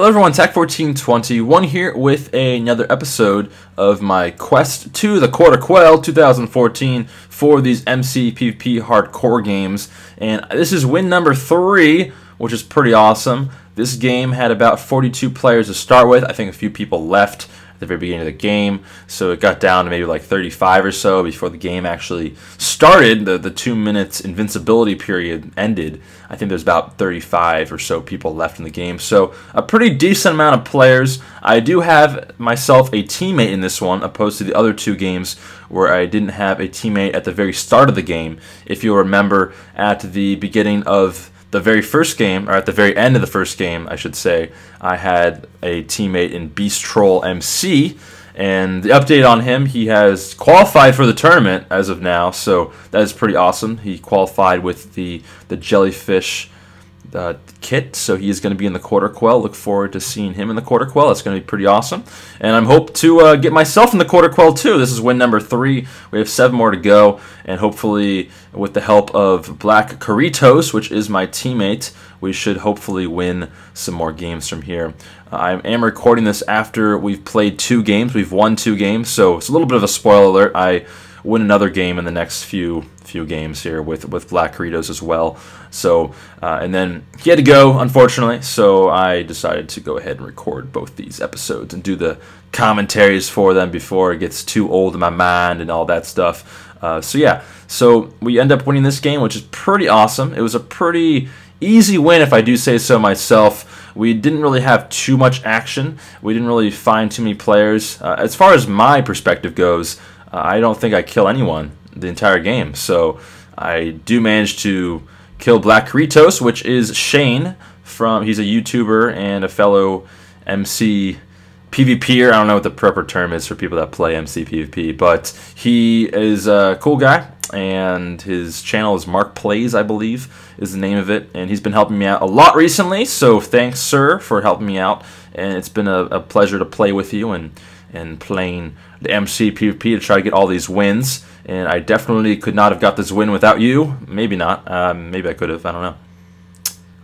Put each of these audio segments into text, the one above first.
Hello everyone, Tech1421 here with another episode of my quest to the Quarter Quell 2014 for these MCPVP hardcore games. And this is win number 3, which is pretty awesome. This game had about 42 players to start with. I think a few people left at the very beginning of the game, so it got down to maybe like 35 or so before the game actually started. The 2 minutes invincibility period ended. I think there's about 35 or so people left in the game, so a pretty decent amount of players. I do have myself a teammate in this one, opposed to the other 2 games where I didn't have a teammate at the very start of the game. If you'll remember, at the beginning of the very first game, or at the very end of the first game, I should say, I had a teammate in Beast Troll MC, and the update on him, he has qualified for the tournament as of now, so that is pretty awesome. He qualified with the jellyfish kit, so he is going to be in the Quarter Quell. Look forward to seeing him in the Quarter Quell. That's going to be pretty awesome. And I'm hope to get myself in the Quarter Quell too. This is win number 3. We have 7 more to go, and hopefully with the help of Black Caritos, which is my teammate, we should hopefully win some more games from here. I am recording this after we've played 2 games. We've won 2 games, so it's a little bit of a spoiler alert. I win another game in the next few games here with Black Caritos as well. So and then he had to go, unfortunately, so I decided to go ahead and record both these episodes and do the commentaries for them before it gets too old in my mind and all that stuff. So yeah, so we end up winning this game, which is pretty awesome. It was a pretty easy win, if I do say so myself. We didn't really have too much action. We didn't really find too many players. As far as my perspective goes, I don't think I kill anyone the entire game. So I do manage to kill Black Caritos, which is Shane he's a YouTuber and a fellow MCPVPer. I don't know what the proper term is for people that play MCPVP, but he is a cool guy, and his channel is Mark Plays, I believe, is the name of it, and he's been helping me out a lot recently, so thanks, sir, for helping me out, and it's been a pleasure to play with you and playing the MCPVP to try to get all these wins. And I definitely could not have got this win without you. Maybe not. Maybe I could have. I don't know.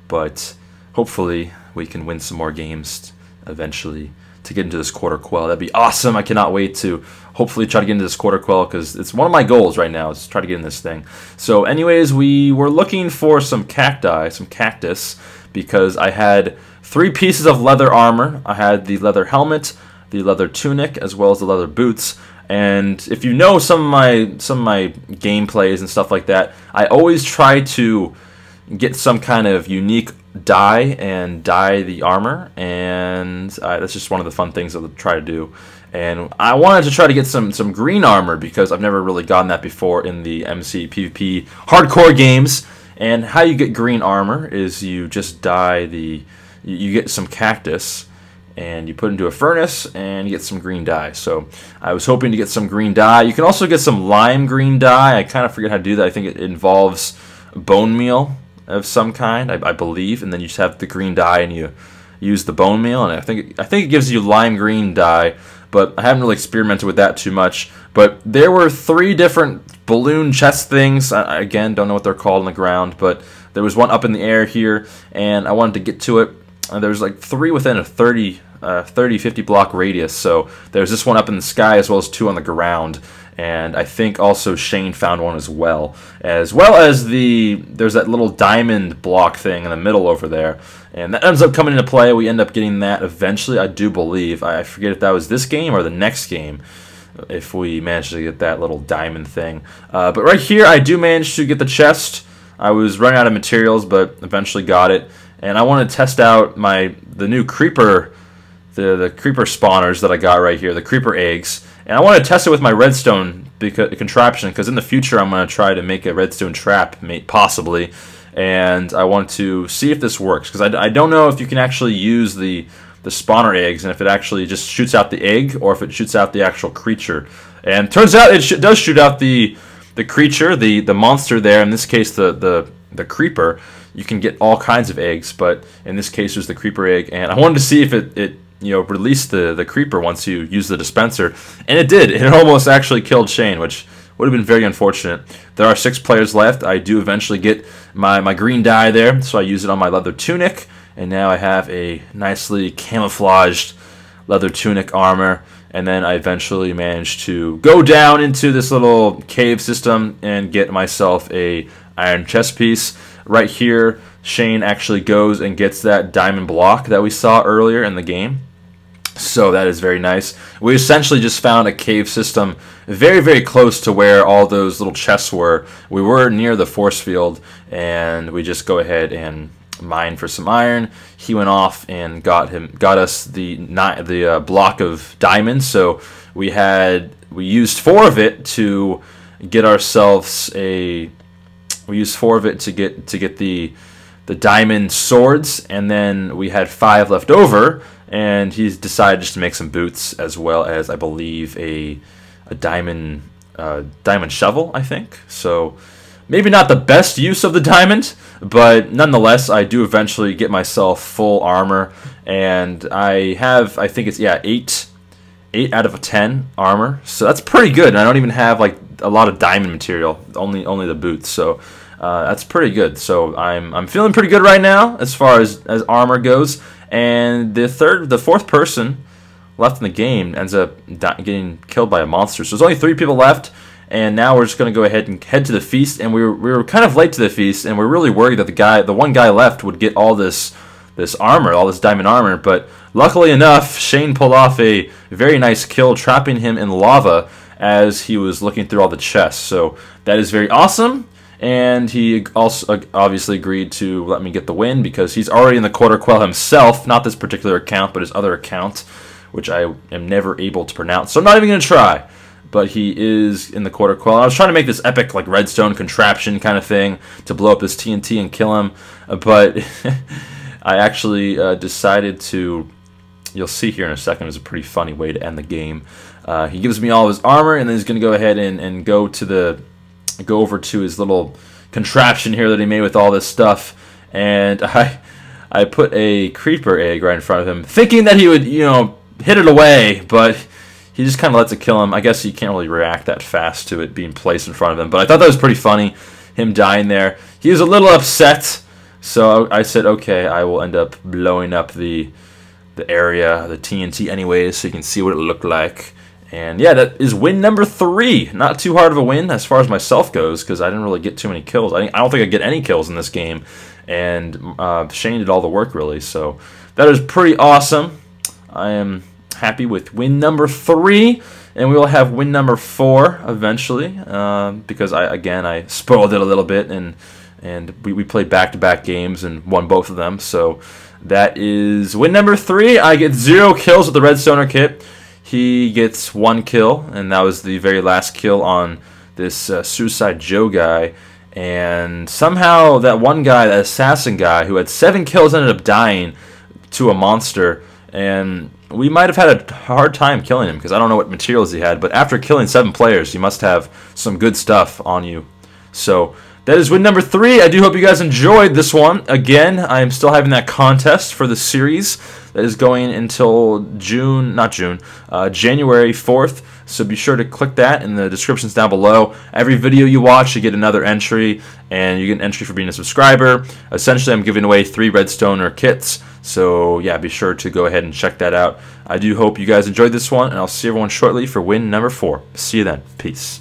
But hopefully we can win some more games eventually to get into this Quarter Quell. That'd be awesome. I cannot wait to hopefully try to get into this Quarter Quell, because it's one of my goals right now, is to try to get in this thing. So anyways, we were looking for some cacti, some cactus, because I had 3 pieces of leather armor. I had the leather helmet, the leather tunic, as well as the leather boots. And if you know some of my gameplays and stuff like that, I always try to get some kind of unique dye and dye the armor, and that's just one of the fun things I'll try to do. And I wanted to try to get some green armor, because I've never really gotten that before in the MCPVP hardcore games. And how you get green armor is you just dye you get some cactus, and you put it into a furnace, and you get some green dye. So I was hoping to get some green dye. You can also get some lime green dye. I kind of forget how to do that. I think it involves bone meal of some kind, I believe, and then you just have the green dye, and you use the bone meal, and I think it gives you lime green dye, but I haven't really experimented with that too much. But there were 3 different balloon chest things. I again, don't know what they're called on the ground, but there was one up in the air here, and I wanted to get to it. There's like 3 within a 50 block radius, so there's this one up in the sky as well as 2 on the ground, and I think also Shane found one as well as there's that little diamond block thing in the middle over there, and that ends up coming into play. We end up getting that eventually, I do believe. I forget if that was this game or the next game, if we managed to get that little diamond thing. But right here I do manage to get the chest. I was running out of materials, but eventually got it. And I want to test out the new creeper, the creeper spawners that I got right here, the creeper eggs. And I want to test it with my redstone contraption, because in the future I'm going to try to make a redstone trap, possibly. And I want to see if this works, because I don't know if you can actually use the spawner eggs, and if it actually just shoots out the egg, or if it shoots out the actual creature. And turns out it does shoot out the creature, the monster there, in this case the creeper. You can get all kinds of eggs, but in this case there's the creeper egg, and I wanted to see if it released the creeper once you use the dispenser, and it did. It almost actually killed Shane, which would have been very unfortunate. There are 6 players left. I do eventually get my green dye there, so I use it on my leather tunic, and now I have a nicely camouflaged leather tunic armor. And then I eventually managed to go down into this little cave system and get myself a iron chest piece. Right here, Shane actually goes and gets that diamond block that we saw earlier in the game. So that is very nice. We essentially just found a cave system very, very close to where all those little chests were. We were near the force field, and we just go ahead and mine for some iron. He went off and got us the block of diamonds. So we used 4 of it to get ourselves a. We used 4 of it to get the diamond swords, and then we had 5 left over. And he's decided just to make some boots, as well as I believe a diamond shovel, I think. So maybe not the best use of the diamond, but nonetheless, I do eventually get myself full armor, and I have, I think it's 8 out of 10 armor. So that's pretty good. And I don't even have like a lot of diamond material, only the boots. So that's pretty good. So I'm feeling pretty good right now as far as armor goes. And the 4th person left in the game ends up getting killed by a monster. So there's only 3 people left, and now we're just going to go ahead and head to the feast. And we were kind of late to the feast, and we're really worried that the one guy left would get all this armor, all this diamond armor. But luckily enough, Shane pulled off a very nice kill, trapping him in lava as he was looking through all the chests. So that is very awesome. And he also obviously agreed to let me get the win because he's already in the quarter Quell himself. Not this particular account, but his other account, which I am never able to pronounce. So I'm not even going to try. But he is in the quarter Quell. I was trying to make this epic like redstone contraption kind of thing to blow up this TNT and kill him. But I actually decided to... You'll see here in a second. It was a pretty funny way to end the game. He gives me all of his armor, and then he's going to go ahead and go over to his little contraption here that he made with all this stuff, and I put a creeper egg right in front of him, thinking that he would, hit it away, but he just kind of lets it kill him. I guess he can't really react that fast to it being placed in front of him, but I thought that was pretty funny, him dying there. He was a little upset, so I said, okay, I will end up blowing up the area, the TNT anyways, so you can see what it looked like. And yeah, that is win number 3. Not too hard of a win as far as myself goes, because I didn't really get too many kills. I don't think I get any kills in this game, and Shane did all the work really. So that is pretty awesome. I am happy with win number 3, and we will have win number 4 eventually, because I spoiled it a little bit, and we played back-to-back games and won both of them. So that is win number 3. I get 0 kills with the Redstoner kit. He gets 1 kill, and that was the very last kill on this Suicide Joe guy. And somehow that one guy, that assassin guy, who had 7 kills, ended up dying to a monster. And we might have had a hard time killing him, because I don't know what materials he had. But after killing 7 players, you must have some good stuff on you. So that is win number 3. I do hope you guys enjoyed this one. Again, I am still having that contest for the series that is going until January 4th. So be sure to click that in the descriptions down below. Every video you watch, you get another entry, and you get an entry for being a subscriber. Essentially, I'm giving away 3 Redstoner kits. So yeah, be sure to go ahead and check that out. I do hope you guys enjoyed this one, and I'll see everyone shortly for win number 4. See you then. Peace.